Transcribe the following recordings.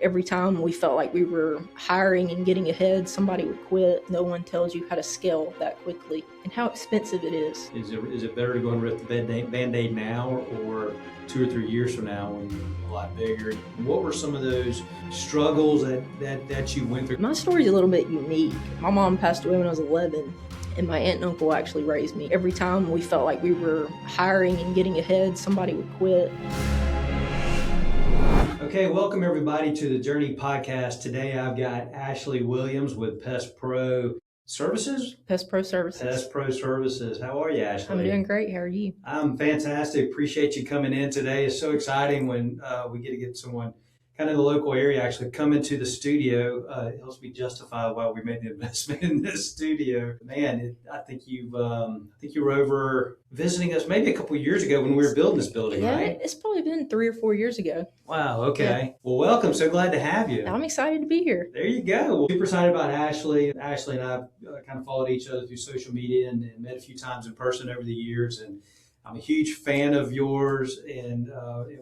Every time we felt like we were hiring and getting ahead, somebody would quit. No one tells you how to scale that quickly and how expensive it is. Is it better to go and rip the Band-Aid now or 2 or 3 years from now when you're a lot bigger? What were some of those struggles that you went through? My story's a little bit unique. My mom passed away when I was 11, and my aunt and uncle actually raised me. Every time we felt like we were hiring and getting ahead, somebody would quit. Okay, welcome everybody to the Journey Podcast. Today I've got Ashley Williams with Pest Pro Services? Pest Pro Services. Pest Pro Services. How are you, Ashley? I'm doing great. How are you? I'm fantastic. Appreciate you coming in today. It's so exciting when we get someone kind of in the local area actually come into the studio. It helps me justify why we made the investment in this studio. Man, I think you were over visiting us maybe a couple of years ago when we were building this building, Yeah, right? it's probably been 3 or 4 years ago. Wow. Okay. Yeah. Well, welcome. So glad to have you. I'm excited to be here. There you go. Super excited about Ashley. Ashley and I kind of followed each other through social media and met a few times in person over the years. And I'm a huge fan of yours and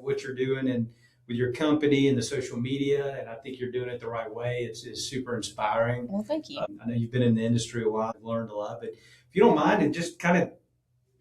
what you're doing and with your company and the social media. And I think you're doing it the right way. It's super inspiring. Well, thank you. I know you've been in the industry a while. I've learned a lot. But if you don't mind, and just kind of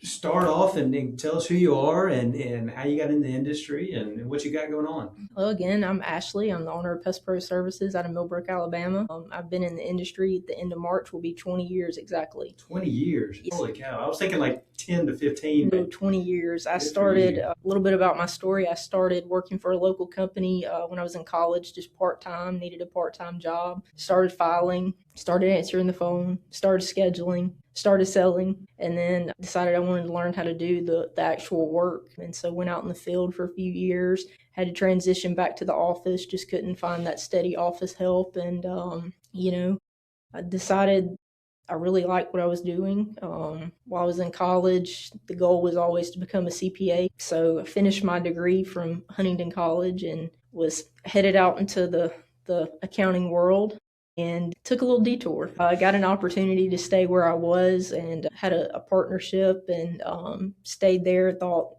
start off and tell us who you are and how you got in the industry and what you got going on. Well, again, I'm Ashley. I'm the owner of Pest Pro Services out of Millbrook, Alabama. I've been in the industry at the end of March will be 20 years exactly. 20 years? Yes. Holy cow. I was thinking like 10 to 15. No, 20 years. I Good for started, you. a little bit about my story. I started working for a local company when I was in college, just part-time, needed a part-time job. Started filing, started answering the phone, started scheduling, started selling, and then decided I wanted to learn how to do the actual work. And so went out in the field for a few years, had to transition back to the office, just couldn't find that steady office help. And, I decided I really liked what I was doing. While I was in college, the goal was always to become a CPA. So I finished my degree from Huntington College and was headed out into the accounting world and took a little detour. I got an opportunity to stay where I was and had a partnership and stayed there. Thought,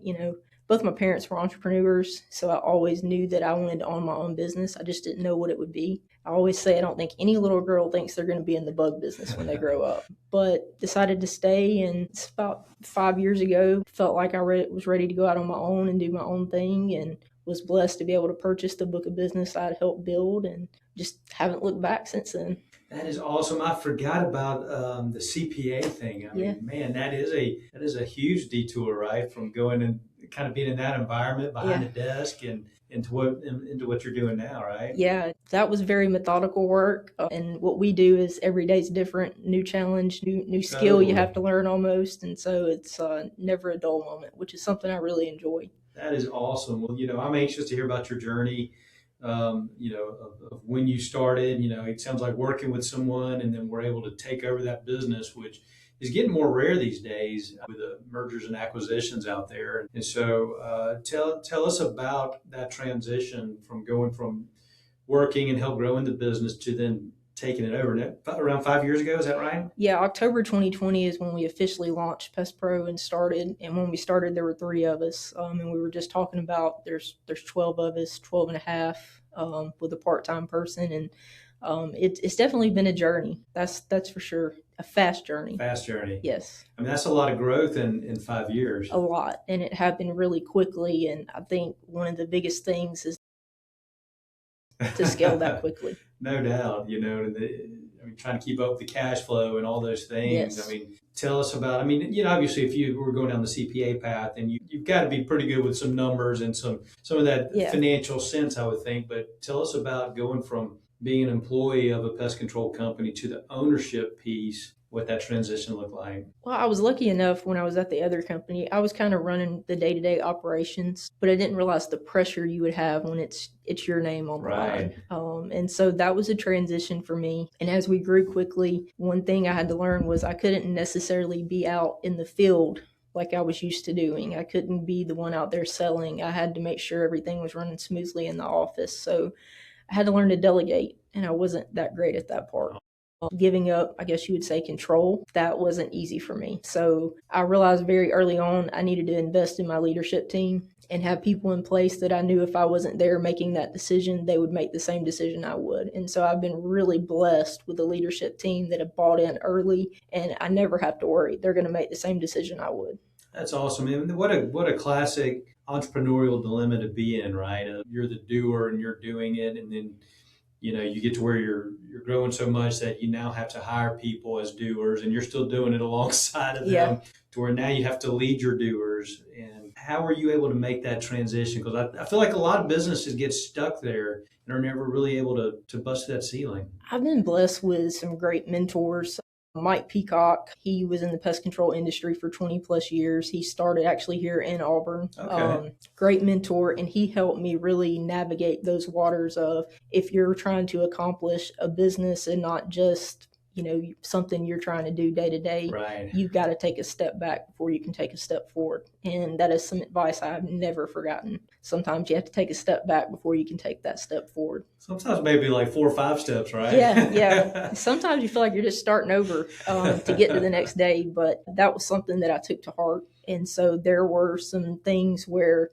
both my parents were entrepreneurs, so I always knew that I wanted to own my own business. I just didn't know what it would be. I always say I don't think any little girl thinks they're going to be in the bug business when they grow up, but decided to stay. And it's about 5 years ago, felt like I was ready to go out on my own and do my own thing, and was blessed to be able to purchase the book of business I'd helped build, and just haven't looked back since then. That is awesome. I forgot about the CPA thing. I mean, man, that is a huge detour, right? From going and kind of being in that environment behind the desk and into what you're doing now, right? Yeah, that was very methodical work. And what we do is every day's different, new challenge, new skill you have to learn almost. And so it's never a dull moment, which is something I really enjoy. That is awesome. Well, I'm anxious to hear about your journey. Of when you started. It sounds like working with someone and then we're able to take over that business, which is getting more rare these days with the mergers and acquisitions out there. And so tell us about that transition from going from working and help growing the business to then taking it over. Around 5 years ago, is that right? Yeah, October 2020 is when we officially launched Pest Pro and started. And when we started, there were 3 of us. And we were just talking about there's 12 of us, 12 and a half with a part-time person. And it's definitely been a journey. That's for sure. A fast journey. Fast journey. Yes. I mean, that's a lot of growth in 5 years. A lot. And it happened really quickly. And I think one of the biggest things is to scale that quickly. No doubt, trying to keep up with the cash flow and all those things. Yes. I mean, tell us about, obviously if you were going down the CPA path and you've got to be pretty good with some numbers and some of that financial sense, I would think, but tell us about going from being an employee of a pest control company to the ownership piece, what that transition looked like. Well, I was lucky enough when I was at the other company, I was kind of running the day-to-day operations, but I didn't realize the pressure you would have when it's your name on the line. And so that was a transition for me. And as we grew quickly, one thing I had to learn was I couldn't necessarily be out in the field like I was used to doing. I couldn't be the one out there selling. I had to make sure everything was running smoothly in the office. So I had to learn to delegate, and I wasn't that great at that part. giving up, I guess you would say, control. That wasn't easy for me. So I realized very early on I needed to invest in my leadership team and have people in place that I knew if I wasn't there making that decision, they would make the same decision I would. And so I've been really blessed with a leadership team that have bought in early, and I never have to worry. They're going to make the same decision I would. That's awesome. And what a classic entrepreneurial dilemma to be in, right? You're the doer and you're doing it, and then you get to where you're growing so much that you now have to hire people as doers, and you're still doing it alongside of them. Yeah. To where now you have to lead your doers. And how are you able to make that transition? Because I feel like a lot of businesses get stuck there and are never really able to bust that ceiling. I've been blessed with some great mentors. Mike Peacock, he was in the pest control industry for 20 plus years. He started actually here in Auburn. Okay. Great mentor, and he helped me really navigate those waters of if you're trying to accomplish a business and not just something you're trying to do day to day, Right. you've got to take a step back before you can take a step forward. And that is some advice I've never forgotten. Sometimes you have to take a step back before you can take that step forward. Sometimes maybe like 4 or 5 steps, right? Yeah. Sometimes you feel like you're just starting over to get to the next day, but that was something that I took to heart. And so there were some things where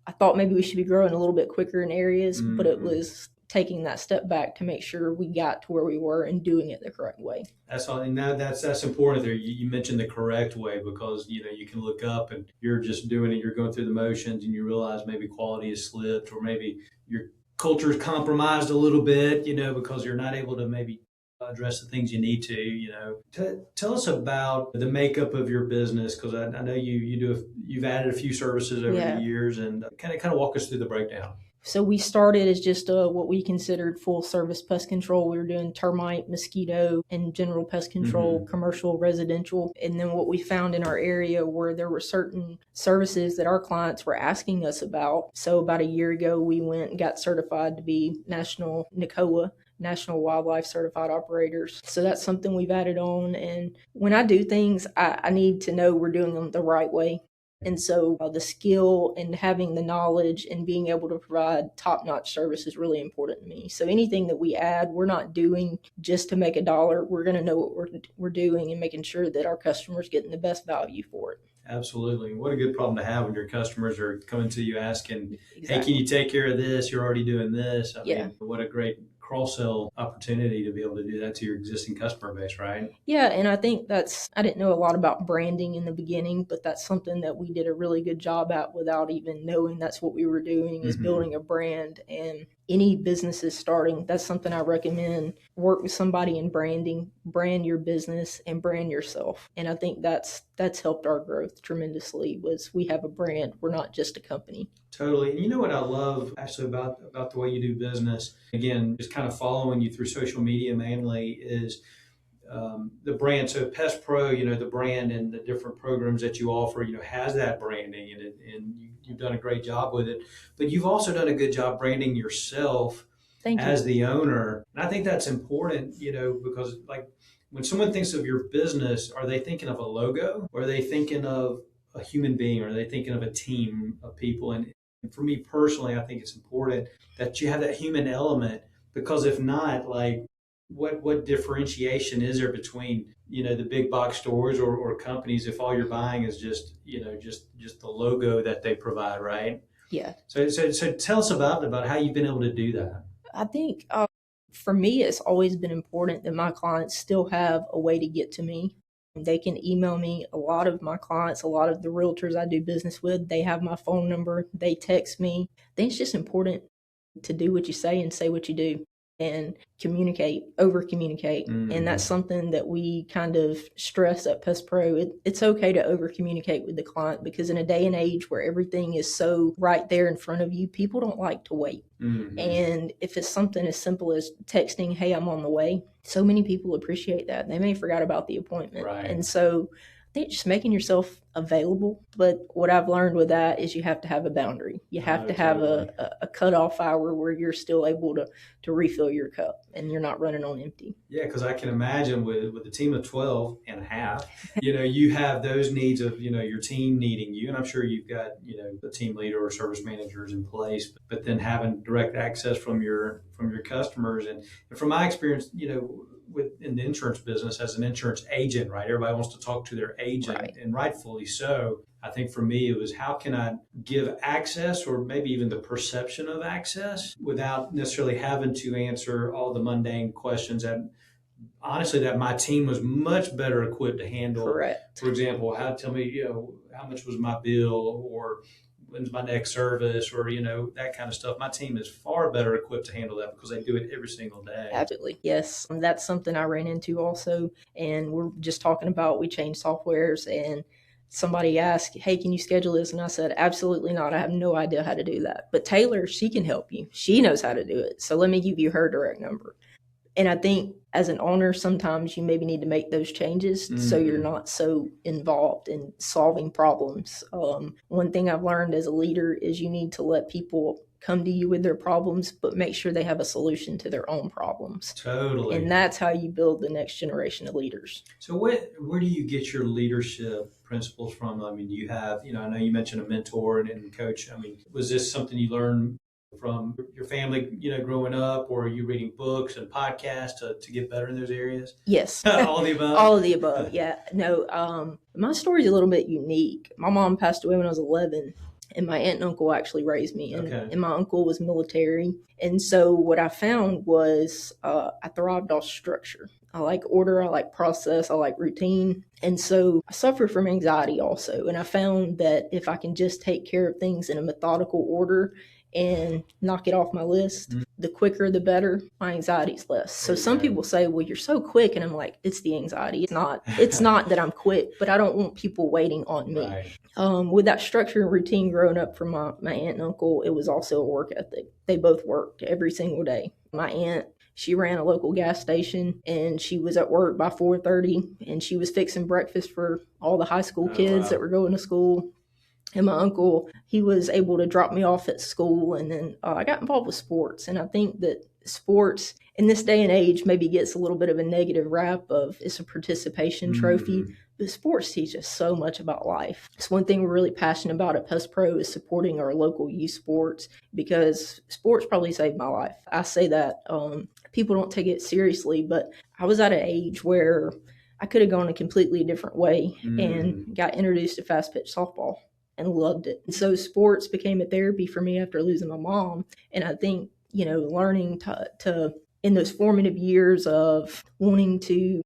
I thought maybe we should be growing a little bit quicker in areas, but it was taking that step back to make sure we got to where we were and doing it the correct way. That's all, and that's important there. You mentioned the correct way, because you can look up and you're just doing it. You're going through the motions, and you realize maybe quality has slipped, or maybe your culture is compromised a little bit, because you're not able to maybe address the things you need to. Tell us about the makeup of your business, because I know you've added a few services over the years, and kind of walk us through the breakdown. So we started as just what we considered full service pest control. We were doing termite, mosquito, and general pest control, commercial, residential. And then what we found in our area were there were certain services that our clients were asking us about. So about a year ago, we went and got certified to be National NCOA, National Wildlife Certified Operators. So that's something we've added on. And when I do things, I need to know we're doing them the right way. And so the skill and having the knowledge and being able to provide top-notch service is really important to me. So anything that we add, we're not doing just to make a dollar. We're going to know what we're doing and making sure that our customers getting the best value for it. Absolutely. What a good problem to have when your customers are coming to you asking, Exactly. Hey, can you take care of this? You're already doing this. I Yeah. mean, what a great cross-sell opportunity to be able to do that to your existing customer base, right? Yeah, and I think I didn't know a lot about branding in the beginning, but that's something that we did a really good job at without even knowing that's what we were doing, is building a brand. And any businesses starting, that's something I recommend. Work with somebody in branding, brand your business and brand yourself. And I think that's helped our growth tremendously, was we have a brand. We're not just a company. Totally. And you know what I love actually about the way you do business, again, just kind of following you through social media mainly, is the brand. So Pest Pro, the brand and the different programs that you offer, has that branding, and you've done a great job with it. But you've also done a good job branding yourself as the owner. And I think that's important, because like when someone thinks of your business, are they thinking of a logo, or are they thinking of a human being, or are they thinking of a team of people? And for me personally, I think it's important that you have that human element, because if not, like, what differentiation is there between the big box stores or companies if all you're buying is just the logo that they provide, right? Yeah. So tell us about how you've been able to do that. I think for me, it's always been important that my clients still have a way to get to me. They can email me. A lot of my clients, a lot of the realtors I do business with, they have my phone number. They text me. I think it's just important to do what you say and say what you do, and over communicate. And that's something that we kind of stress at Pest Pro. It's okay to over communicate with the client, because in a day and age where everything is so right there in front of you, people don't like to wait. And if it's something as simple as texting, hey, I'm on the way, so many people appreciate that. They may have forgot about the appointment. Right. And so I think just making yourself available. But what I've learned with that is you have to have a boundary. You have to have a cutoff hour where you're still able to refill your cup and you're not running on empty. Yeah, because I can imagine with a team of 12 and a half, you have those needs of, your team needing you. And I'm sure you've got, the team leader or service managers in place, but then having direct access from your customers. And from my experience, in the insurance business as an insurance agent, right? Everybody wants to talk to their agent, Right. and rightfully so. I think for me, it was how can I give access or maybe even the perception of access without necessarily having to answer all the mundane questions that honestly that my team was much better equipped to handle. Correct. For example, tell me, how much was my bill, or when's my next service, or that kind of stuff. My team is far better equipped to handle that because they do it every single day. Absolutely. Yes. That's something I ran into also. And we're just talking about, we changed softwares, and somebody asked, hey, can you schedule this? And I said, absolutely not. I have no idea how to do that. But Taylor, she can help you. She knows how to do it. So let me give you her direct number. And I think as an owner, sometimes you maybe need to make those changes so you're not so involved in solving problems. One thing I've learned as a leader is you need to let people come to you with their problems, but make sure they have a solution to their own problems. Totally. And that's how you build the next generation of leaders. So where do you get your leadership principles from? I mean, do you have, I know you mentioned a mentor and coach. I mean, was this something you learned from your family, growing up, or are you reading books and podcasts to get better in those areas? Yes. All of the above? All of the above, yeah. No, my story is a little bit unique. My mom passed away when I was 11, and my aunt and uncle actually raised me. And my uncle was military. And so what I found was I thrived off structure. I like order, I like process, I like routine. And so I suffer from anxiety also. And I found that if I can just take care of things in a methodical order and knock it off my list, the quicker the better, my anxiety's less. So some people say, well, you're so quick. And I'm like, it's the anxiety. It's not that I'm quick, but I don't want people waiting on me. Right. With that structure and routine growing up from my aunt and uncle, it was also a work ethic. They both worked every single day. My aunt, she ran a local gas station, and she was at work by 4:30, and she was fixing breakfast for all the high school kids that were going to school. And my uncle, he was able to drop me off at school, and then I got involved with sports. And I think that sports in this day and age maybe gets a little bit of a negative rap of it's a participation trophy. But sports teach us so much about life. It's one thing we're really passionate about at Pest Pro is supporting our local youth sports, because sports probably saved my life. I say that people don't take it seriously, but I was at an age where I could have gone a completely different way and got introduced to fast pitch softball and loved it. And so sports became a therapy for me after losing my mom. And I think, learning to in those formative years of wanting to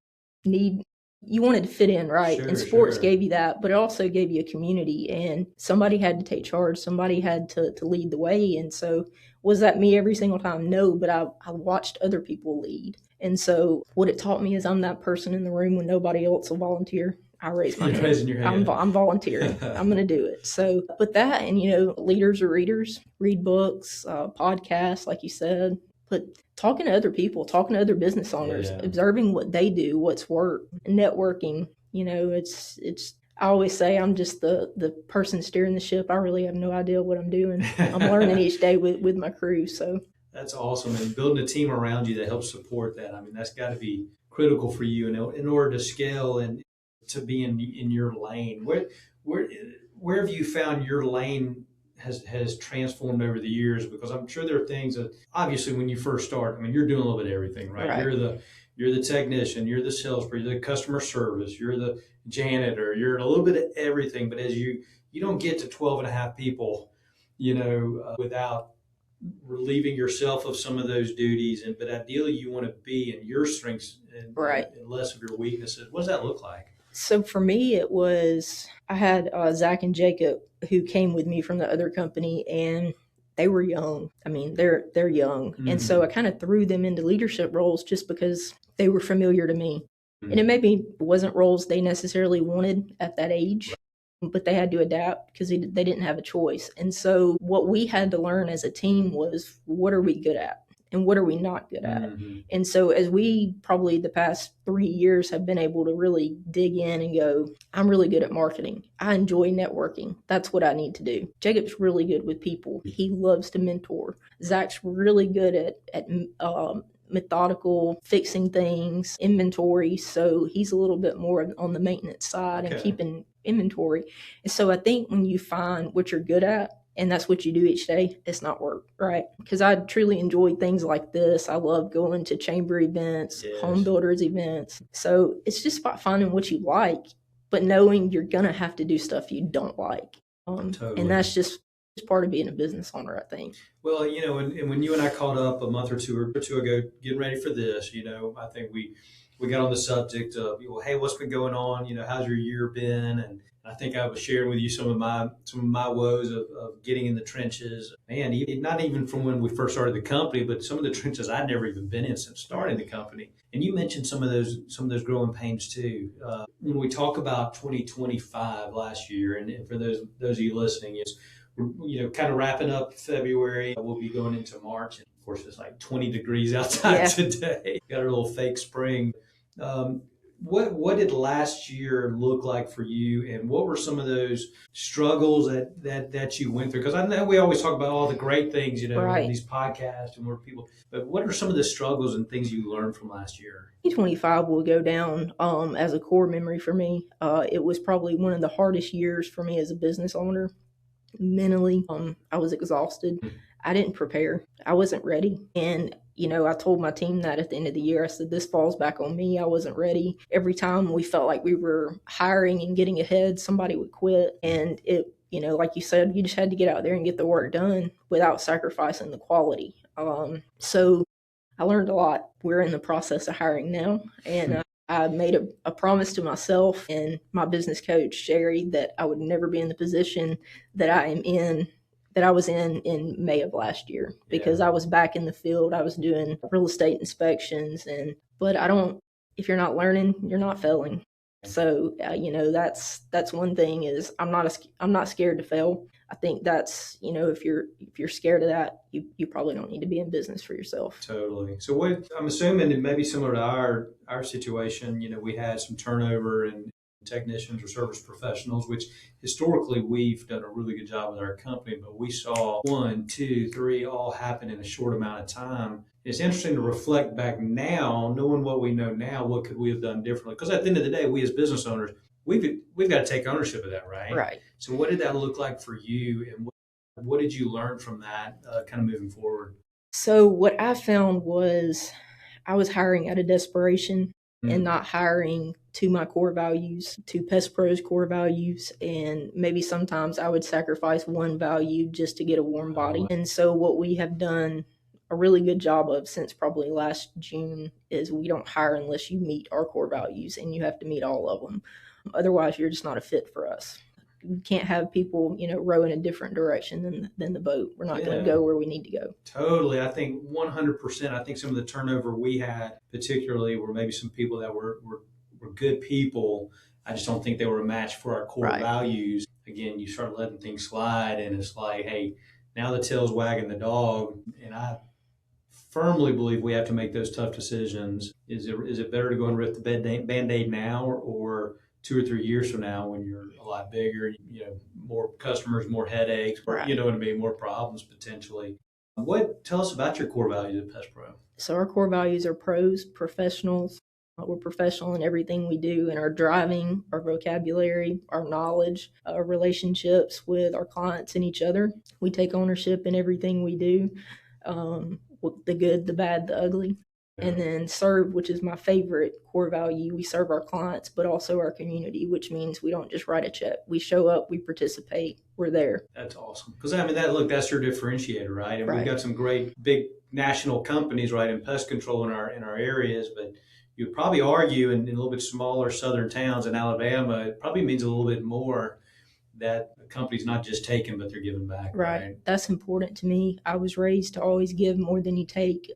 you wanted to fit in, right? Sure, and sports sure. gave you that, but it also gave you a community, and somebody had to take charge. Somebody had to lead the way. And so was that me every single time? No, but I watched other people lead. And so what it taught me is I'm that person in the room when nobody else will volunteer. I raise my hand. Raising your hand. I'm volunteering. I'm going to do it. So, but that, and leaders are readers, read books, podcasts, like you said, but talking to other people, talking to other business owners, observing what they do, what's work, networking. It's. I always say I'm just the person steering the ship. I really have no idea what I'm doing. I'm learning each day with my crew. So that's awesome, and building a team around you that helps support that. I mean, that's got to be critical for you in order to scale and to be in your lane. Where have you found your lane has transformed over the years? Because I'm sure there are things that obviously when you first start, I mean, you're doing a little bit of everything, right? You're the technician, you're the salesperson, you're the customer service, you're the janitor, you're a little bit of everything. But as you don't get to 12 and a half people, without relieving yourself of some of those duties. But ideally you want to be in your strengths and less of your weaknesses. What does that look like? So for me, it was, I had Zach and Jacob who came with me from the other company, and they were young. I mean, they're young. And so I kind of threw them into leadership roles just because they were familiar to me. And it maybe wasn't roles they necessarily wanted at that age, but they had to adapt because they didn't have a choice. And so what we had to learn as a team was, what are we good at? And what are we not good at? And so as we probably the past 3 years have been able to really dig in and go, I'm really good at marketing. I enjoy networking. That's what I need to do. Jacob's really good with people. He loves to mentor. Zach's really good at methodical, fixing things, inventory. So he's a little bit more on the maintenance side and keeping inventory. And so I think when you find what you're good at and that's what you do each day, it's not work, right? Because I truly enjoy things like this. I love going to chamber events, home builders events. So it's just about finding what you like, but knowing you're going to have to do stuff you don't like. Totally. And that's just part of being a business owner, I think. Well, and when you and I caught up a month or two ago, getting ready for this, I think we got on the subject of, hey, what's been going on? How's your year been? And I think I was sharing with you some of my woes of getting in the trenches. Man, not even from when we first started the company, but some of the trenches I'd never even been in since starting the company. And you mentioned some of those growing pains too. When we talk about 2025 last year, and for those of you listening, we're kind of wrapping up February. We'll be going into March. And of course, it's like 20 degrees outside today. Got a little fake spring. What did last year look like for you, and what were some of those struggles that you went through? Because I know we always talk about all the great things, Right. in these podcasts and where people. But what are some of the struggles and things you learned from last year? 2025 will go down as a core memory for me. It was probably one of the hardest years for me as a business owner. Mentally, I was exhausted. I didn't prepare. I wasn't ready. And I told my team that at the end of the year. I said, this falls back on me. I wasn't ready. Every time we felt like we were hiring and getting ahead, somebody would quit. And it, like you said, you just had to get out there and get the work done without sacrificing the quality. So I learned a lot. We're in the process of hiring now. And I made a promise to myself and my business coach, Sherry, that I would never be in the position that I was in May of last year, because I was back in the field. I was doing real estate inspections, but if you're not learning, you're not failing. So, that's one thing is I'm not scared to fail. I think that's, if you're scared of that, you probably don't need to be in business for yourself. Totally. So what I'm assuming it may be similar to our situation, we had some turnover in technicians or service professionals, which historically we've done a really good job with our company, but we saw 1, 2, 3 all happen in a short amount of time. It's interesting to reflect back now, knowing what we know now, what could we have done differently? Because at the end of the day, we as business owners, we've got to take ownership of that, right? Right. So what did that look like for you, and what did you learn from that kind of moving forward? So what I found was I was hiring out of desperation and not hiring to my core values, to Pest Pro's core values. And maybe sometimes I would sacrifice one value just to get a warm body. And so what we have done a really good job of since probably last June is we don't hire unless you meet our core values, and you have to meet all of them. Otherwise, you're just not a fit for us. We can't have people, row in a different direction than the boat. We're not going to go where we need to go. Totally. I think 100%. I think some of the turnover we had, particularly, were maybe some people that were good people. I just don't think they were a match for our core values. Again, you start letting things slide, and it's like, hey, now the tail's wagging the dog. And I firmly believe we have to make those tough decisions. Is it better to go and rip the Band-Aid now, or 2 or 3 years from now when you're a lot bigger, more customers, more headaches, you know what I mean, more problems potentially. Tell us about your core values at Pest Pro. So our core values are pros, professionals. We're professional in everything we do, in our driving, our vocabulary, our knowledge, our relationships with our clients and each other. We take ownership in everything we do, the good, the bad, the ugly. And then serve, which is my favorite core value. We serve our clients, but also our community, which means we don't just write a check. We show up, we participate, we're there. That's awesome. Because that's your differentiator, right? And we've got some great big national companies, right, in pest control in our areas, but you'd probably argue in a little bit smaller southern towns in Alabama, it probably means a little bit more that the company's not just taking, but they're giving back. Right. That's important to me. I was raised to always give more than you take.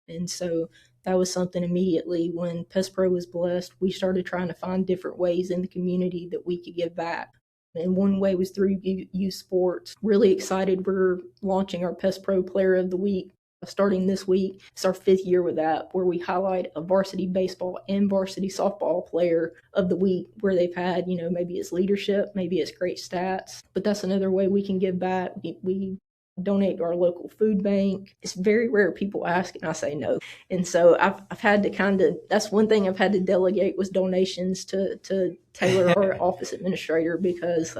And so that was something immediately when Pest Pro was blessed, we started trying to find different ways in the community that we could give back. And one way was through youth sports. Really excited. We're launching our Pest Pro Player of the Week starting this week. It's our 5th year with that, where we highlight a varsity baseball and varsity softball player of the week, where they've had, maybe it's leadership, maybe it's great stats. But that's another way we can give back. We donate to our local food bank. It's very rare people ask and I say no. And so I've had to that's one thing I've had to delegate was donations to Taylor, our office administrator, because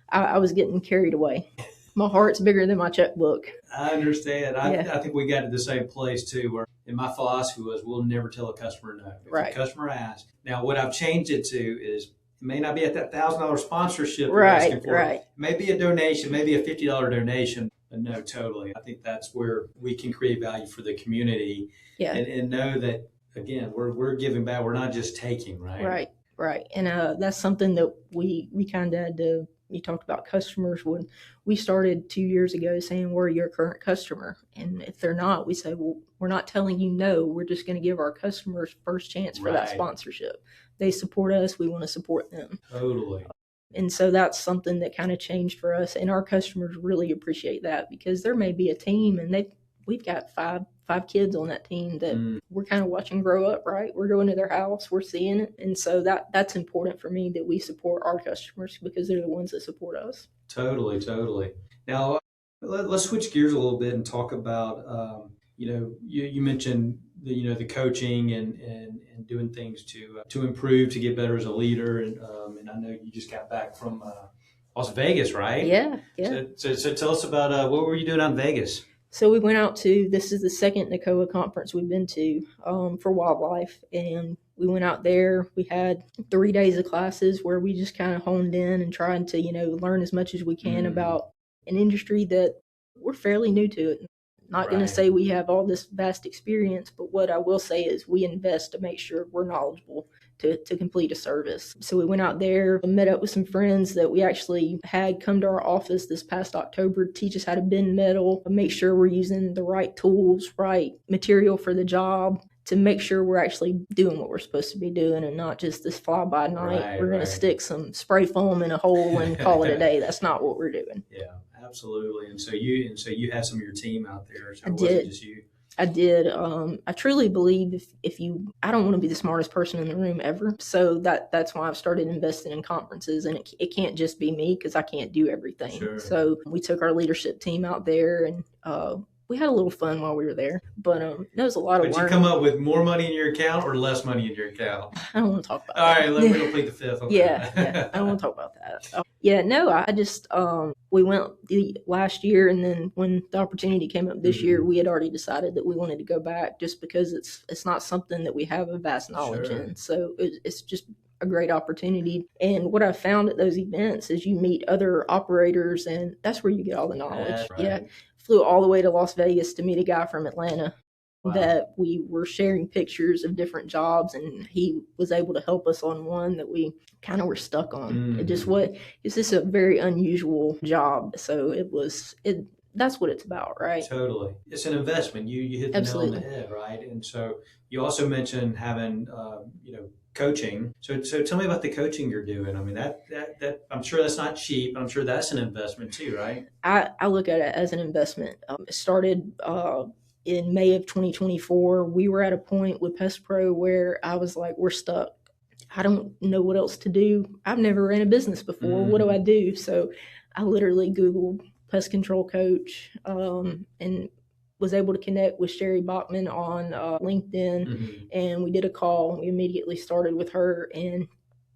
I was getting carried away. My heart's bigger than my checkbook. I understand. Yeah. I think we got to the same place too, where and my philosophy was we'll never tell a customer no. If Right. the customer asks, now what I've changed it to is it may not be at that $1,000 sponsorship you're Right. asking for. Right. It may be a donation, maybe a $50 donation. But no, totally. I think that's where we can create value for the community Yeah. and know that again we're giving back. We're not just taking, right? Right. Right. And that's something that we kind of had to. You talked about customers when we started 2 years ago saying we're your current customer. And if they're not, we say, well, we're not telling you no. We're just going to give our customers first chance for that Right. sponsorship. They support us. We want to support them. Totally. And so that's something that kind of changed for us. And our customers really appreciate that because there may be a team and we've got five kids on that team that we're kind of watching grow up, right? We're going to their house, we're seeing it. And so that's important for me that we support our customers because they're the ones that support us. Totally. Now, let's switch gears a little bit and talk about, you mentioned the coaching and doing things to improve, to get better as a leader. And I know you just got back from Las Vegas, right? Yeah. So tell us about what were you doing out in Vegas? So we went out this is the second NACOA conference we've been to for wildlife. And we went out there. We had 3 days of classes where we just kind of honed in and tried to, learn as much as we can about an industry that we're fairly new to it. Not going to say we have all this vast experience, but what I will say is we invest to make sure we're knowledgeable to complete a service. So we went out there, met up with some friends that we actually had come to our office this past October to teach us how to bend metal, make sure we're using the right tools, right material for the job, to make sure we're actually doing what we're supposed to be doing and not just this fly-by-night. We're going to stick some spray foam in a hole and call it a day. That's not what we're doing. Yeah, absolutely. And so you had some of your team out there. So I did. It wasn't just you. I did. I truly believe I don't want to be the smartest person in the room ever. So that's why I've started investing in conferences, and it can't just be me because I can't do everything. Sure. So we took our leadership team out there and we had a little fun while we were there, but it was a lot of learning. But you come up with more money in your account or less money in your account? I don't want to talk about All that. right, let me plead the fifth. Okay. Yeah, I don't want to talk about that. I just, we went last year, and then when the opportunity came up this year, we had already decided that we wanted to go back just because it's not something that we have a vast knowledge in. So it's just a great opportunity. And what I found at those events is you meet other operators, and that's where you get all the knowledge. That's right. Yeah. Flew all the way to Las Vegas to meet a guy from Atlanta. Wow. That we were sharing pictures of different jobs, and he was able to help us on one that we kind of were stuck on. It's just a very unusual job. So that's what it's about, right? Totally. It's an investment. You hit the Absolutely. nail on the head, right? And so you also mentioned having, coaching. So tell me about the coaching you're doing. I mean, that I'm sure that's not cheap. I'm sure that's an investment too, right? I look at it as an investment. It started in May of 2024. We were at a point with Pest Pro where I was like, we're stuck. I don't know what else to do. I've never ran a business before. What do I do? So I literally Googled pest control coach and was able to connect with Sherry Bachman on LinkedIn. And we did a call. We immediately started with her, and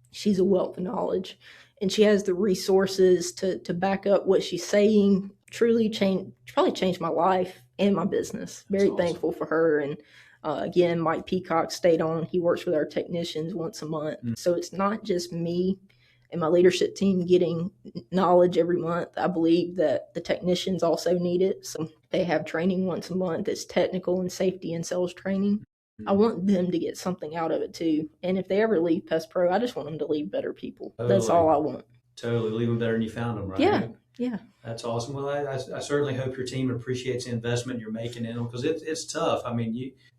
she's a wealth of knowledge. And she has the resources to back up what she's saying. Probably changed my life and my business. Very thankful for her. And again, Mike Peacock stayed on. He works with our technicians once a month. So it's not just me and my leadership team getting knowledge every month. I believe that the technicians also need it. So they have training once a month. It's technical and safety and sales training. I want them to get something out of it too. And if they ever leave Pest Pro, I just want them to leave better people. Totally. That's all I want. Totally. Leave them better than you found them, right? Yeah. That's awesome. Well, I certainly hope your team appreciates the investment you're making in them because it's tough. I mean,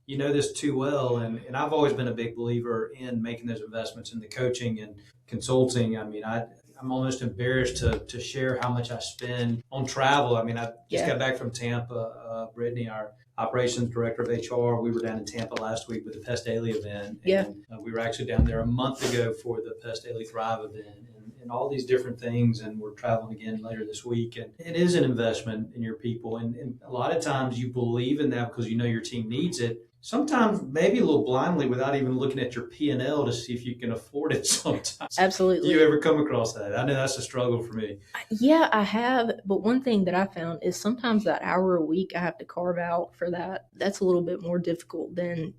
you know this too well, and I've always been a big believer in making those investments in the coaching and consulting. I mean, I'm almost embarrassed to share how much I spend on travel. I mean, I just got back from Tampa. Brittany, our operations director of HR, we were down in Tampa last week with the Pest Daily event. And we were actually down there a month ago for the Pest Daily Thrive event. And and all these different things. And we're traveling again later this week. And it is an investment in your people. And a lot of times you believe in that because you know your team needs it. Sometimes maybe a little blindly without even looking at your P&L to see if you can afford it sometimes. Absolutely. Do you ever come across that? I know that's a struggle for me. Yeah, I have. But one thing that I found is sometimes that hour a week I have to carve out for that. That's a little bit more difficult than,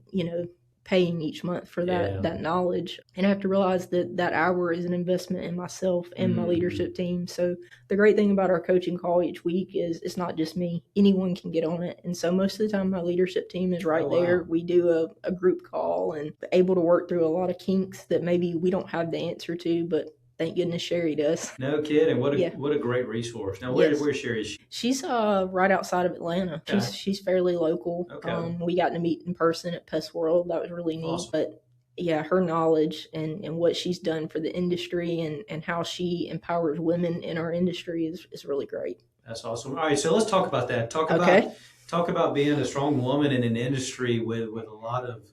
paying each month for that knowledge. And I have to realize that that hour is an investment in myself and my leadership team. So the great thing about our coaching call each week is it's not just me. Anyone can get on it. And so most of the time my leadership team is right there. We do a group call and able to work through a lot of kinks that maybe we don't have the answer to, but thank goodness Sherry does. No kidding. What a great resource. Now, where's Sherry? She's right outside of Atlanta. Okay. She's fairly local. Okay. We got to meet in person at Pest World. That was really neat. Awesome. But yeah, her knowledge and what she's done for the industry and how she empowers women in our industry is really great. That's awesome. All right, so let's talk about that. Talk about being a strong woman in an industry with a lot of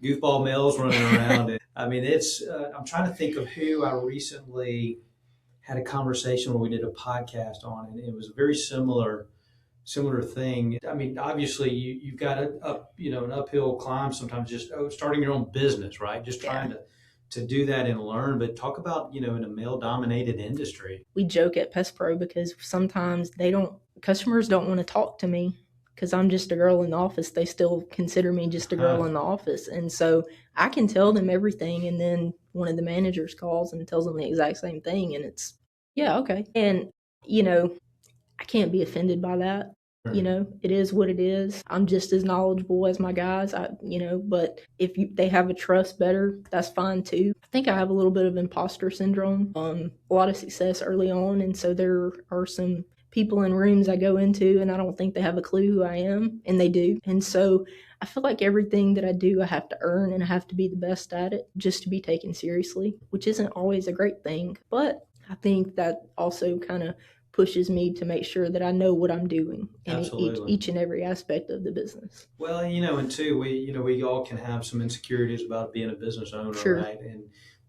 goofball males running around. I mean, I'm trying to think of who I recently had a conversation where we did a podcast on, and it was a very similar thing. I mean, obviously you've got an uphill climb sometimes, just starting your own business, right? Just trying to do that and learn. But talk about, in a male dominated industry. We joke at Pest Pro because sometimes customers don't want to talk to me because I'm just a girl in the office. They still consider me just a girl in the office. And so I can tell them everything. And then one of the managers calls and tells them the exact same thing. And it's, yeah, okay. And, I can't be offended by that. Right. It is what it is. I'm just as knowledgeable as my guys, but if they have a trust better, that's fine too. I think I have a little bit of imposter syndrome, a lot of success early on. And so there are some people in rooms I go into and I don't think they have a clue who I am, and they do. And so I feel like everything that I do, I have to earn and I have to be the best at it just to be taken seriously, which isn't always a great thing. But I think that also kind of pushes me to make sure that I know what I'm doing in each and every aspect of the business. Well, and too, we all can have some insecurities about being a business owner, sure. Right?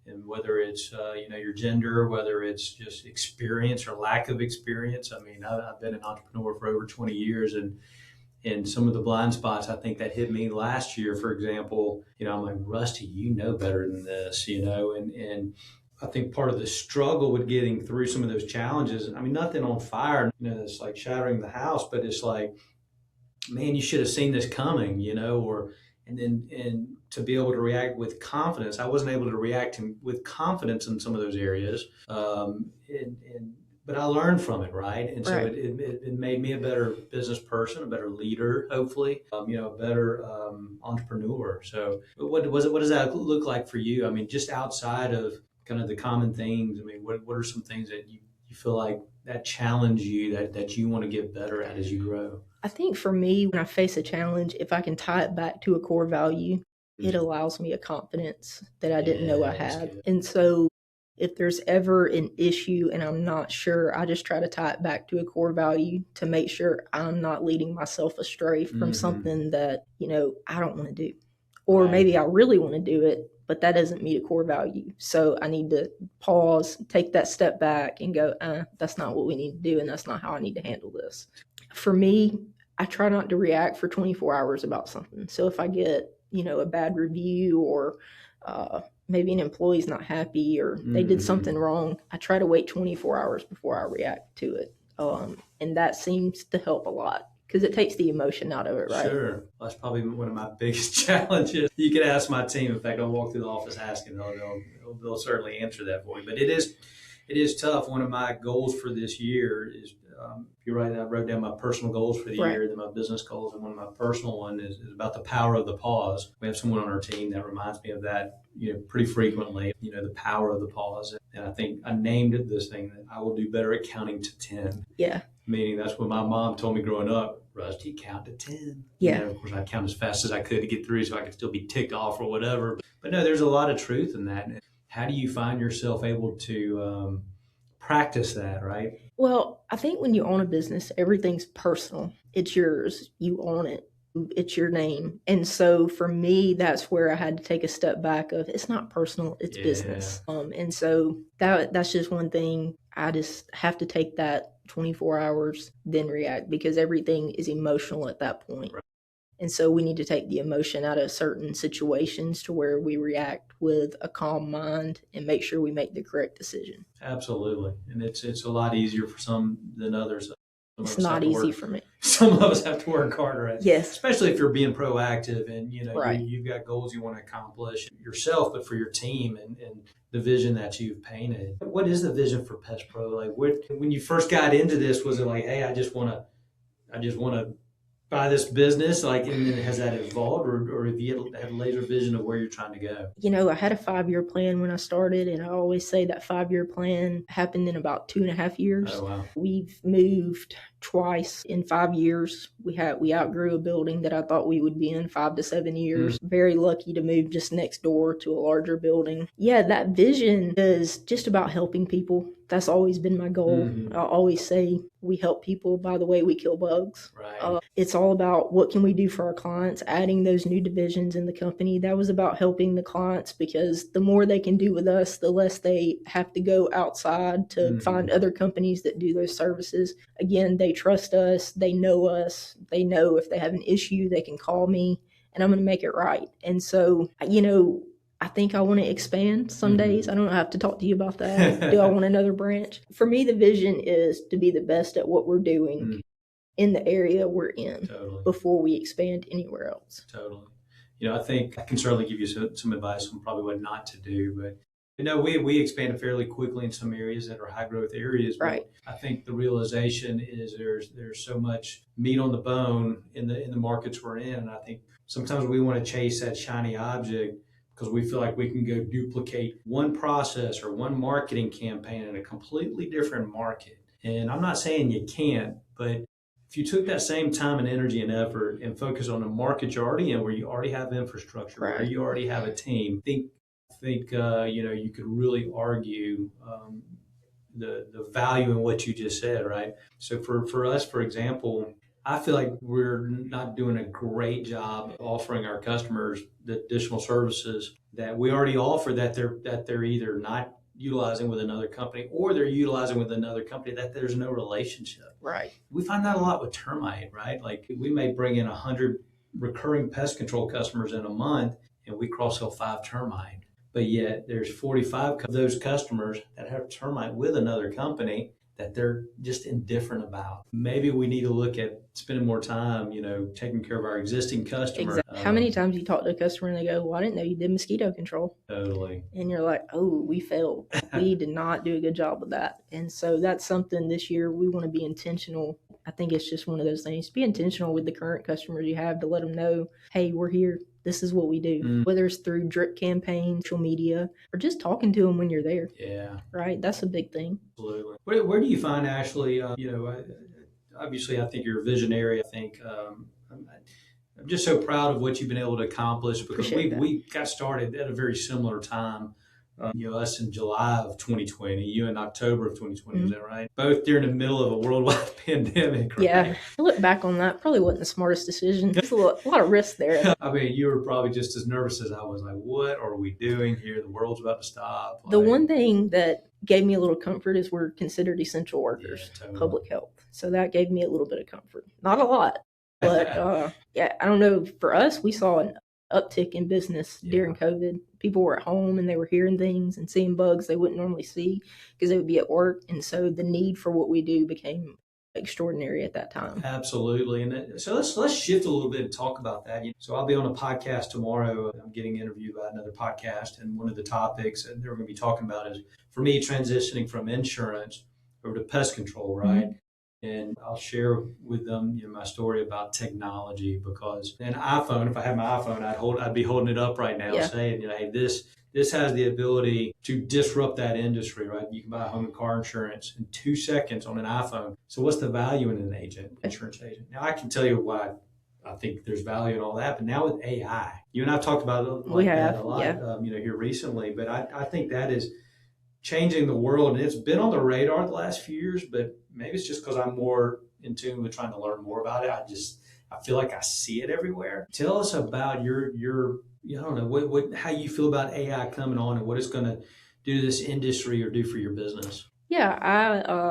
And whether it's, your gender, whether it's just experience or lack of experience. I mean, I've been an entrepreneur for over 20 years and some of the blind spots, I think that hit me last year, for example, I'm like, Rusty, better than this, and I think part of the struggle with getting through some of those challenges, I mean, nothing on fire, it's like shattering the house, but it's like, man, you should have seen this coming, and to be able to react with confidence. I wasn't able to react with confidence in some of those areas. But I learned from it, right? And so it made me a better business person, a better leader, hopefully, a better entrepreneur. So what does that look like for you? I mean, just outside of kind of the common things, I mean, what are some things that you feel like that challenge you, that you want to get better at as you grow? I think for me, when I face a challenge, if I can tie it back to a core value, it allows me a confidence that I didn't know I had. And so if there's ever an issue and I'm not sure, I just try to tie it back to a core value to make sure I'm not leading myself astray from something that, I don't want to do. Or maybe I really want to do it, but that doesn't meet a core value. So I need to pause, take that step back and go, that's not what we need to do. And that's not how I need to handle this. For me, I try not to react for 24 hours about something. So if I get, a bad review or maybe an employee's not happy or they did something wrong, I try to wait 24 hours before I react to it. And that seems to help a lot because it takes the emotion out of it, right? Sure. That's probably one of my biggest challenges. You could ask my team. In fact, I'll walk through the office asking. They'll certainly answer that for you. But it is tough. One of my goals for this year is, you're right, I wrote down my personal goals for the year, then my business goals, and one of my personal one is about the power of the pause. We have someone on our team that reminds me of that, pretty frequently, the power of the pause. And I think I named it this thing that I will do better at counting to 10. Yeah. Meaning that's what my mom told me growing up, Rusty, count to 10. Yeah. Of course, I'd count as fast as I could to get through so I could still be ticked off or whatever. But no, there's a lot of truth in that. How do you find yourself able to practice that, right? Well, I think when you own a business, everything's personal. It's yours. You own it. It's your name. And so for me, that's where I had to take a step back of it's not personal, it's business. And so that's just one thing. I just have to take that 24 hours, then react, because everything is emotional at that point. Right. And so we need to take the emotion out of certain situations to where we react with a calm mind and make sure we make the correct decision. Absolutely. And it's a lot easier for some than others. It's not easy for me. Some of us have to work harder at it. Yes. Especially if you're being proactive and, right. you've got goals you want to accomplish yourself, but for your team and the vision that you've painted. What is the vision for Pest Pro? Like when you first got into this, was it like, hey, I just want to buy this business, like, and then has that evolved, or have you had a laser vision of where you're trying to go? I had a 5-year plan when I started, and I always say that 5-year plan happened in about 2.5 years. Oh, wow. We've moved twice in 5 years. We outgrew a building that I thought we would be in 5 to 7 years. Very lucky to move just next door to a larger building. Yeah, that vision is just about helping people. That's always been my goal. I always say we help people by the way we kill bugs. Right. It's all about what can we do for our clients, adding those new divisions in the company. That was about helping the clients, because the more they can do with us, the less they have to go outside to find other companies that do those services. Again, they trust us. They know us. They know if they have an issue, they can call me and I'm going to make it right. And so, I think I want to expand some days. I don't have to talk to you about that. Do I want another branch? For me, the vision is to be the best at what we're doing in the area we're in before we expand anywhere else. Totally. I think I can certainly give you some advice on probably what not to do, but we expanded fairly quickly in some areas that are high growth areas. But right. I think the realization is there's so much meat on the bone in the markets we're in. And I think sometimes we want to chase that shiny object because we feel like we can go duplicate one process or one marketing campaign in a completely different market. And I'm not saying you can't, but if you took that same time and energy and effort and focus on the market you're already in, where you already have infrastructure, right, where you already have a team, I think you could really argue the value in what you just said, right? So for us, for example, I feel like we're not doing a great job offering our customers the additional services that we already offer that they're either not utilizing with another company or they're utilizing with another company that there's no relationship. Right. We find that a lot with termite, right? Like we may bring in 100 recurring pest control customers in a month and we cross-sell 5 termite. But yet there's 45 of those customers that have termite with another company that they're just indifferent about. Maybe we need to look at spending more time, taking care of our existing customers. Exactly. How many times you talk to a customer and they go, well, I didn't know you did mosquito control. Totally. And you're like, oh, we failed. We did not do a good job of that. And so that's something this year we want to be intentional. I think it's just one of those things. Be intentional with the current customers you have to let them know, hey, we're here. This is what we do, whether it's through drip campaigns, social media, or just talking to them when you're there. Yeah. Right? That's a big thing. Absolutely. Where do you find, Ashley, obviously I think you're a visionary. I think I'm just so proud of what you've been able to accomplish because we got started at a very similar time. Us in July of 2020, you in October of 2020, is that right? Both during the middle of a worldwide pandemic, right? Yeah. I look back on that, probably wasn't the smartest decision. There's a lot of risk there. I mean, you were probably just as nervous as I was. Like, what are we doing here? The world's about to stop. The one thing that gave me a little comfort is we're considered essential workers, public health. So that gave me a little bit of comfort. Not a lot, but I don't know. For us, we saw an uptick in business during COVID. People were at home and they were hearing things and seeing bugs they wouldn't normally see because they would be at work. And so the need for what we do became extraordinary at that time. Absolutely. And so let's shift a little bit and talk about that. So I'll be on a podcast tomorrow. I'm getting interviewed by another podcast, and one of the topics that they're going to be talking about is, for me, transitioning from insurance over to pest control, right? And I'll share with them my story about technology, because an iPhone, if I had my iPhone, I'd be holding it up right now saying, hey, this has the ability to disrupt that industry, right? You can buy home and car insurance in 2 seconds on an iPhone. So what's the value in an insurance agent? Now I can tell you why I think there's value in all that, but now with AI, you and I've talked about it that a lot, here recently, but I think that is changing the world, and it's been on the radar the last few years, but maybe it's just because I'm more in tune with trying to learn more about it. I feel like I see it everywhere. Tell us about your I don't know what how you feel about AI coming on and what it's going to do to this industry or do for your business. Yeah,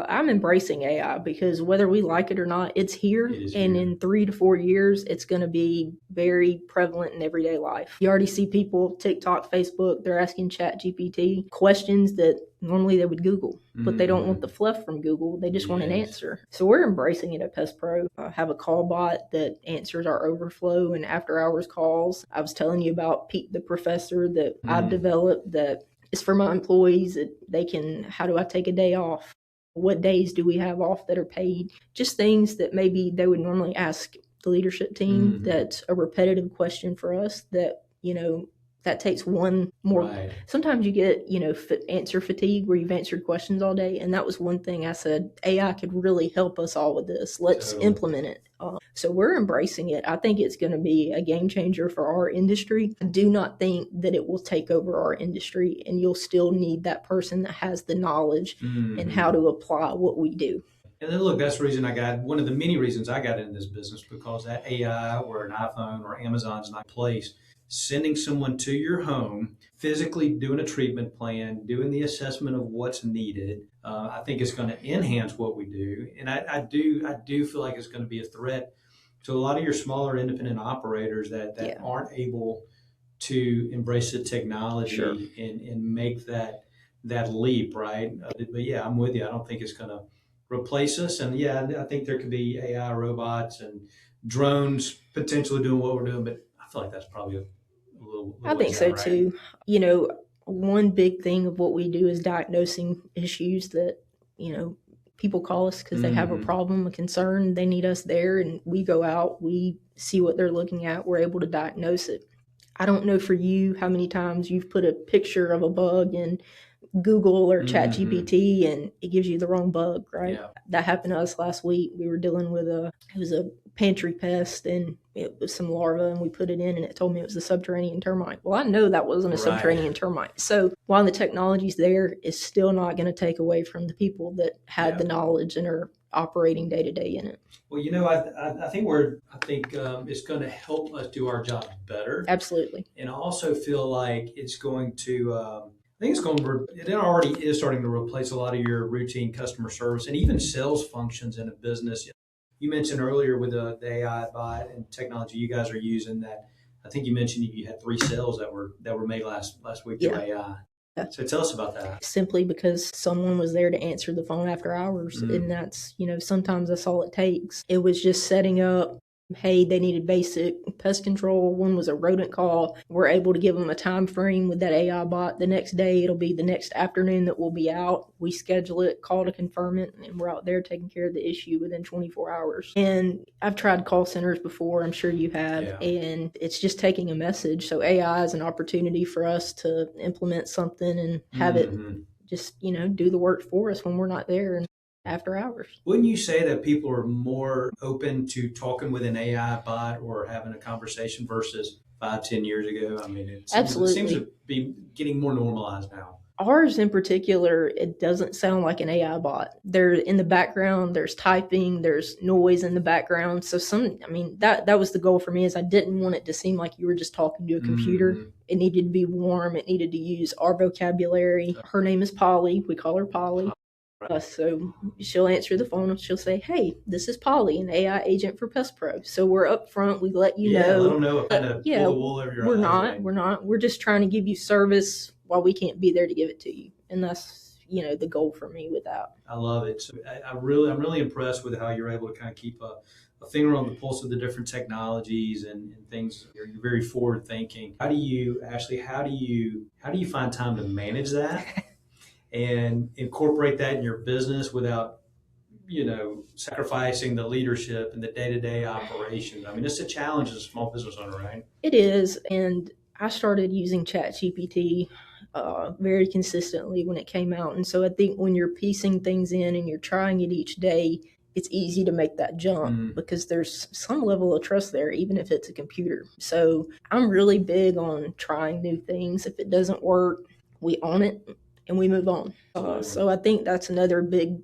I'm embracing AI because whether we like it or not, it's here, It is and here. in 3 to 4 years, it's going to be very prevalent in everyday life. You already see people TikTok, Facebook, they're asking ChatGPT questions that normally they would Google, but they don't want Hmm. the fluff from Google. They just want an Yes. answer. So we're embracing it at Pest Pro. I have a call bot that answers our overflow and after hours calls. I was telling you about Pete the Professor that I've Mm. developed that is for my employees that they can, how do I take a day off? What days do we have off that are paid? Just things that maybe they would normally ask the leadership team. Hmm. That's a repetitive question for us that, that takes one more. Right. Sometimes you get, answer fatigue where you've answered questions all day. And that was one thing I said, AI could really help us all with this. Let's Totally. implement it. So we're embracing it. I think it's going to be a game changer for our industry. I do not think that it will take over our industry, and you'll still need that person that has the knowledge and Hmm. how to apply what we do. And then look, that's the reason I got one of the many reasons I got into this business because that AI or an iPhone or Amazon's not place. Sending someone to your home, physically doing a treatment plan, doing the assessment of what's needed, I think it's going to enhance what we do. And I do feel like it's going to be a threat to a lot of your smaller independent operators that Yeah, aren't able to embrace the sure. technology and make that leap, right? But yeah, I'm with you. I don't think it's going to replace us. And yeah, I think there could be AI robots and drones potentially doing what we're doing, but I feel like that's probably a I little think ways so out, right? too. You know, one big thing of what we do is diagnosing issues that, people call us because they have a Hmm. problem, a concern, they need us there, and we go out, we see what they're looking at, we're able to diagnose it. I don't know for you how many times you've put a picture of a bug in Google or Hmm. ChatGPT and it gives you the wrong bug, right? Yeah. That happened to us last week. We were dealing with it was a pantry pest and it was some larva and we put it in and it told me it was a subterranean termite. Well, I know that wasn't a Right. subterranean termite. So while the technology's there, it's still not going to take away from the people that had Yeah. the knowledge and are operating day to day in it. Well, I think it's going to help us do our job better. Absolutely. And I also feel like it's going to, I think it's going to, it already is starting to replace a lot of your routine customer service and even sales functions in a business. You mentioned earlier with the AI bot and technology you guys are using that. I think you mentioned you had 3 sales that were made last week through Yeah. AI. Yeah. So tell us about that. Simply because someone was there to answer the phone after hours. And Mm. that's, sometimes that's all it takes. It was just setting up, hey, they needed basic pest control. One was a rodent call. We're able to give them a time frame with that AI bot. The next day, it'll be the next afternoon that we'll be out. We schedule it, call to confirm it, and we're out there taking care of the issue within 24 hours. And I've tried call centers before, I'm sure you have, Yeah. and it's just taking a message. So AI is an opportunity for us to implement something and have it Hmm. just, do the work for us when we're not there and after hours. Wouldn't you say that people are more open to talking with an AI bot or having a conversation versus 5, 10 years ago? I mean, it seems Absolutely. to be getting more normalized now. Ours in particular, it doesn't sound like an AI bot. There in the background, there's typing, there's noise in the background. So that was the goal for me is I didn't want it to seem like you were just talking to a computer. Hmm. It needed to be warm. It needed to use our vocabulary. Her name is Polly. We call her Polly. So she'll answer the phone and she'll say, "Hey, this is Polly, an AI agent for Pest Pro." So we're up front. We let you Yeah, let know. them know. Kind of pull Yeah, the wool over your we're eyes, not. right? We're not. We're just trying to give you service while we can't be there to give it to you, and that's the goal for me with that. I love it. So I'm really impressed with how you're able to kind of keep a finger on the pulse of the different technologies and things. You're very forward thinking. How do you find time to manage that and incorporate that in your business without sacrificing the leadership and the day-to-day operations? I mean, it's a challenge as a small business owner, right? It is, and I started using ChatGPT very consistently when it came out, and so I think when you're piecing things in and you're trying it each day, it's easy to make that jump Mm. because there's some level of trust there, even if it's a computer. So I'm really big on trying new things. If it doesn't work, we own it and we move on. Absolutely. So I think that's another big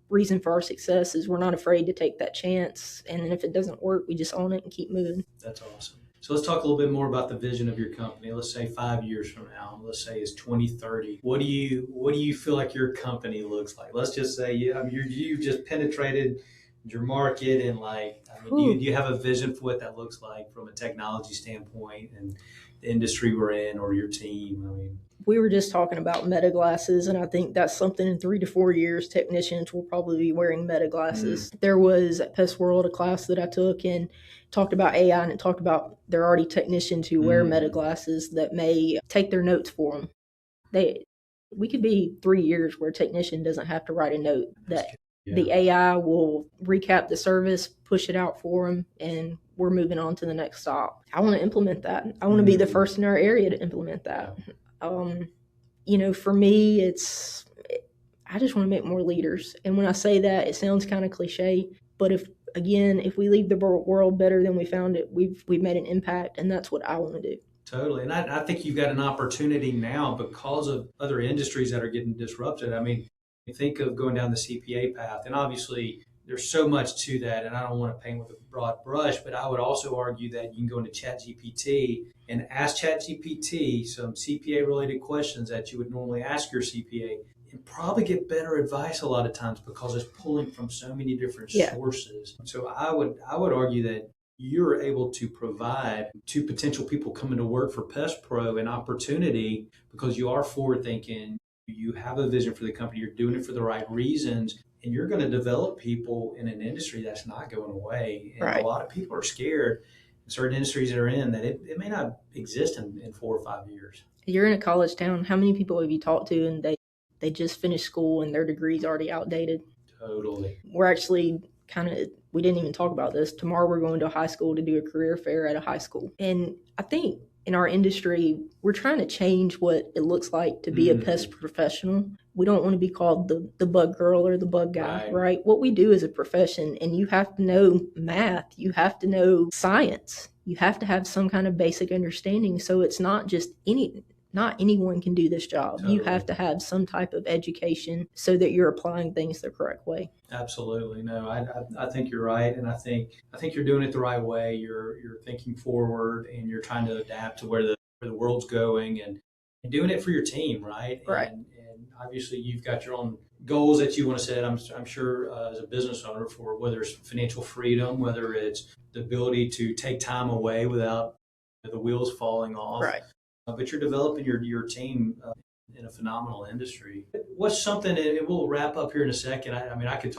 reason for our success is we're not afraid to take that chance. And then if it doesn't work, we just own it and keep moving. That's awesome. So let's talk a little bit more about the vision of your company. Let's say 5 years from now, let's say it's 2030. What do you feel like your company looks like? Let's just say you've just penetrated your market, and do you have a vision for what that looks like from a technology standpoint and the industry we're in, or your team? We were just talking about meta glasses, and I think that's something in 3 to 4 years, technicians will probably be wearing meta glasses. There was at Pest World a class that I took and talked about AI, and it talked about there are already technicians who wear meta glasses that may take their notes for them. We could be 3 years where a technician doesn't have to write a note. The AI will recap the service, push it out for them, and we're moving on to the next stop. I want to implement that. I want to be the first in our area to implement that. For me, I just want to make more leaders. And when I say that, it sounds kind of cliche, but if we leave the world better than we found it, we've made an impact, and that's what I want to do. Totally. And I think you've got an opportunity now because of other industries that are getting disrupted. You think of going down the CPA path, and obviously there's so much to that, and I don't want to paint with a broad brush, but I would also argue that you can go into ChatGPT and ask ChatGPT some CPA related questions that you would normally ask your CPA, and probably get better advice a lot of times because it's pulling from so many different sources. So I would argue that you're able to provide to potential people coming to work for Pest Pro an opportunity because you are forward thinking. You have a vision for the company, you're doing it for the right reasons, and you're going to develop people in an industry that's not going away. And a lot of people are scared in certain industries that are in that it may not exist in 4 or 5 years. You're in a college town. How many people have you talked to and they just finished school and their degree's already outdated? Totally. We're actually we didn't even talk about this. Tomorrow we're going to a high school to do a career fair at a high school. And I think in our industry, we're trying to change what it looks like to be a pest professional. We don't want to be called the bug girl or the bug guy, right? What we do is a profession, and you have to know math. You have to know science. You have to have some kind of basic understanding. So it's not just not anyone can do this job. Totally. You have to have some type of education so that you're applying things the correct way. Absolutely. No, I think you're right. And I think you're doing it the right way. You're thinking forward, and you're trying to adapt to where the world's going, and doing it for your team, right? Right. And obviously you've got your own goals that you want to set. I'm sure as a business owner, for whether it's financial freedom, whether it's the ability to take time away without the wheels falling off. Right. But you're developing your team in a phenomenal industry. What's something, and we'll wrap up here in a second. I could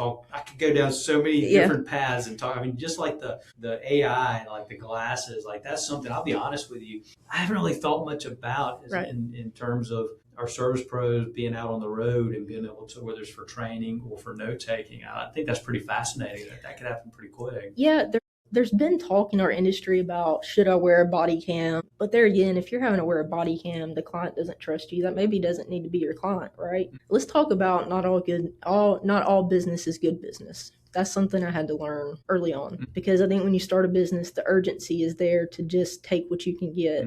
go down so many different paths and talk. Just like the AI, like the glasses, like that's something, I'll be honest with you, I haven't really thought much about in terms of our service pros being out on the road and being able to, whether it's for training or for note taking. I think that's pretty fascinating that could happen pretty quick. Yeah. There's been talk in our industry about should I wear a body cam? But there again, if you're having to wear a body cam, the client doesn't trust you. That maybe doesn't need to be your client, right? Let's talk about not all business is good business. That's something I had to learn early on, because I think when you start a business, the urgency is there to just take what you can get.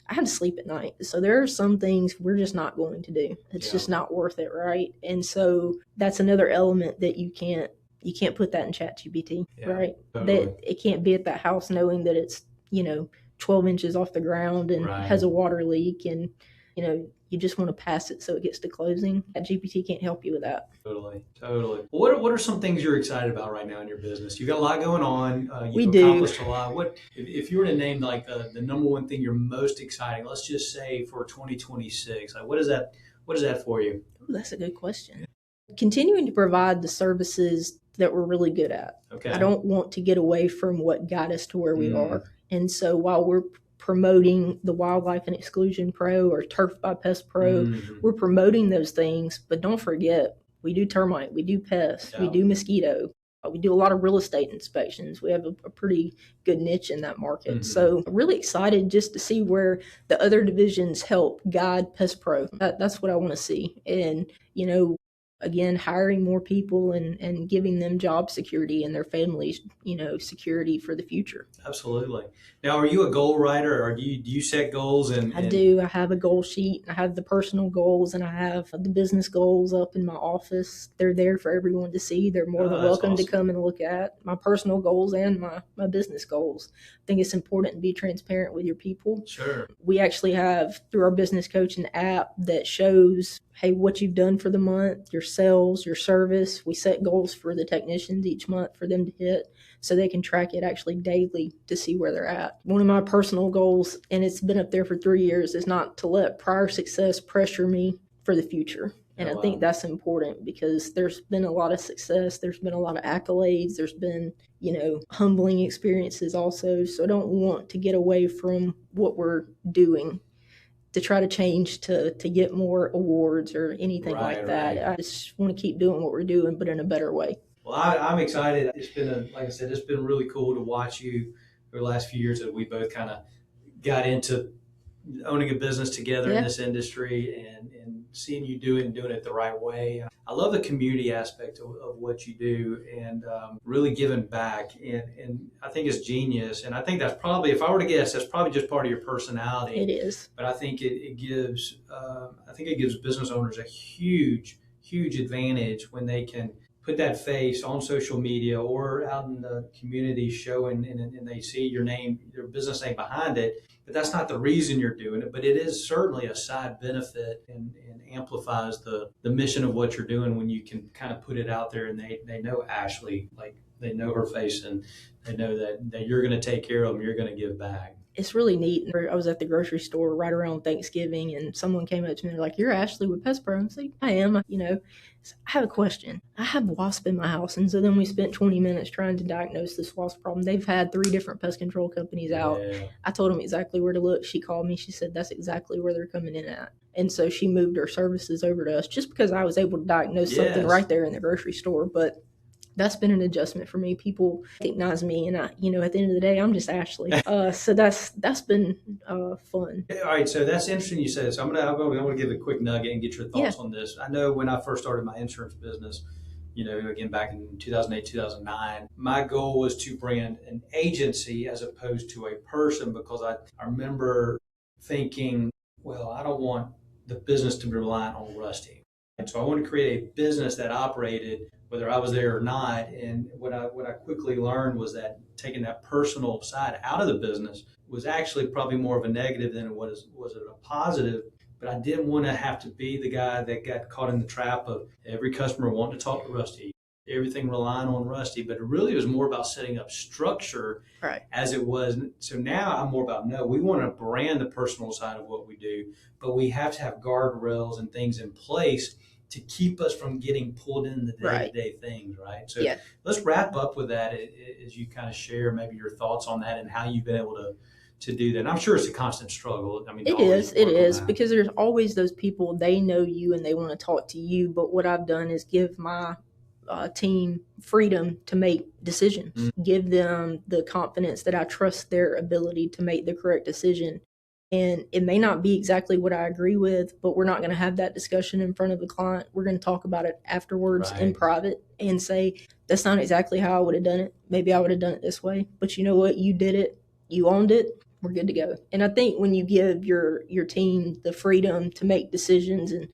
I had to sleep at night. So there are some things we're just not going to do. It's just not worth it, right? And so that's another element that you can't put that in ChatGPT, right? Totally. That it can't be at that house knowing that it's 12 inches off the ground and has a water leak, and you just want to pass it so it gets to closing. GPT can't help you with that. Totally. What are some things you're excited about right now in your business? You've got a lot going on. You've accomplished a lot. What if you were to name like the number one thing you're most exciting? Let's just say for 2026. Like what is that for you? Ooh, that's a good question. Continuing to provide the services that we're really good at. Okay. I don't want to get away from what got us to where we are. And so while we're promoting the Wildlife and Exclusion Pro or Turf by Pest Pro, we're promoting those things, but don't forget, we do termite, we do pests, we do mosquito, we do a lot of real estate inspections. We have a pretty good niche in that market. So I'm really excited just to see where the other divisions help guide Pest Pro. That's what I want to see. And, again, hiring more people and giving them job security and their families, security for the future. Absolutely. Now, are you a goal writer, or do you set goals I do. I have a goal sheet. I have the personal goals and I have the business goals up in my office. They're there for everyone to see. They're more than that's welcome to awesome. come and look at my personal goals and my business goals. I think it's important to be transparent with your people. Sure. We actually have, through our business coaching app, that shows, hey, what you've done for the month, your sales, your service. We set goals for the technicians each month for them to hit, so they can track it actually daily to see where they're at. One of my personal goals, and it's been up there for 3 years, is not to let prior success pressure me for the future. And I think that's important because there's been a lot of success. There's been a lot of accolades. There's been, humbling experiences also. So I don't want to get away from what we're doing to try to change to get more awards or anything like that. Right. I just want to keep doing what we're doing, but in a better way. Well, I'm excited. It's been like I said, it's been really cool to watch you over the last few years that we both kind of got into owning a business together in this industry and seeing you do it and doing it the right way. I love the community aspect of what you do and really giving back. And I think it's genius. And I think that's probably, if I were to guess, that's probably just part of your personality. It is. But I think it gives business owners a huge advantage when they can put that face on social media or out in the community showing and they see your name, your business name behind it. But that's not the reason you're doing it, but it is certainly a side benefit and amplifies the mission of what you're doing when you can kind of put it out there and they know Ashley, like they know her face and they know that you're going to take care of them, you're going to give back. It's really neat. I was at the grocery store right around Thanksgiving and someone came up to me and they're like, "You're Ashley with Pest Pro." I'm like, "I am." I have a question. I have wasp in my house. And so then we spent 20 minutes trying to diagnose this wasp problem. They've had 3 different pest control companies out. Yeah. I told them exactly where to look. She called me. She said, "That's exactly where they're coming in at." And so she moved her services over to us just because I was able to diagnose something right there in the grocery store. But that's been an adjustment for me. People recognize me, and at the end of the day, I'm just Ashley. So that's been fun. All right, so that's interesting you said this. I'm gonna give a quick nugget and get your thoughts on this. I know when I first started my insurance business, again back in 2008, 2009, my goal was to brand an agency as opposed to a person because I remember thinking, well, I don't want the business to be reliant on Rusty. And so I want to create a business that operated whether I was there or not. And what I quickly learned was that taking that personal side out of the business was actually probably more of a negative than it was a positive. But I didn't want to have to be the guy that got caught in the trap of every customer wanting to talk to Rusty, everything relying on Rusty. But it really was more about setting up structure as it was. So now I'm more about, no, we want to brand the personal side of what we do, but we have to have guardrails and things in place to keep us from getting pulled in the day-to-day things, right? So let's wrap up with that as you kind of share maybe your thoughts on that and how you've been able to do that. And I'm sure it's a constant struggle. I mean, it is because there's always those people, they know you and they want to talk to you. But what I've done is give my team freedom to make decisions, give them the confidence that I trust their ability to make the correct decision. And it may not be exactly what I agree with, but we're not going to have that discussion in front of the client. We're going to talk about it afterwards in private and say, that's not exactly how I would have done it. Maybe I would have done it this way. But you know what? You did it. You owned it. We're good to go. And I think when you give your team the freedom to make decisions, and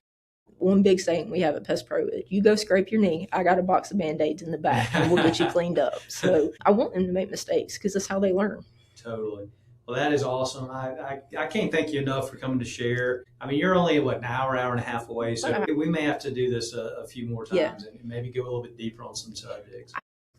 one big saying we have at Pest Pro is, you go scrape your knee, I got a box of Band-Aids in the back and we'll get you cleaned up. So I want them to make mistakes because that's how they learn. Totally. Well, that is awesome. I can't thank you enough for coming to share. I mean, you're only, an hour and a half away, so we may have to do this a few more times and maybe go a little bit deeper on some subjects.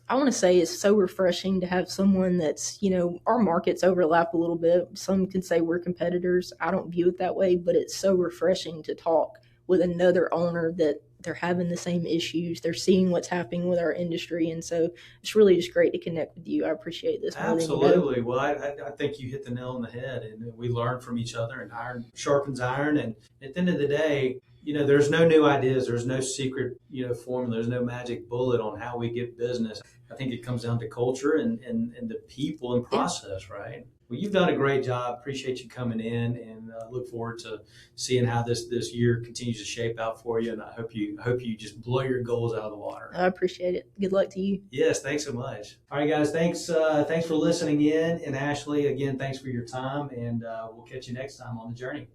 I want to say it's so refreshing to have someone that's, our markets overlap a little bit. Some can say we're competitors. I don't view it that way, but it's so refreshing to talk with another owner that they're having the same issues. They're seeing what's happening with our industry. And so it's really just great to connect with you. I appreciate this. Absolutely. Well, I think you hit the nail on the head, and we learn from each other, and iron sharpens iron. And at the end of the day, there's no new ideas. There's no secret, formula. There's no magic bullet on how we get business. I think it comes down to culture and the people and process, right? Well, you've done a great job. Appreciate you coming in, and and look forward to seeing how this year continues to shape out for you. And I hope you just blow your goals out of the water. I appreciate it. Good luck to you. Yes, thanks so much. All right, guys, thanks for listening in. And Ashley, again, thanks for your time, and we'll catch you next time on the journey.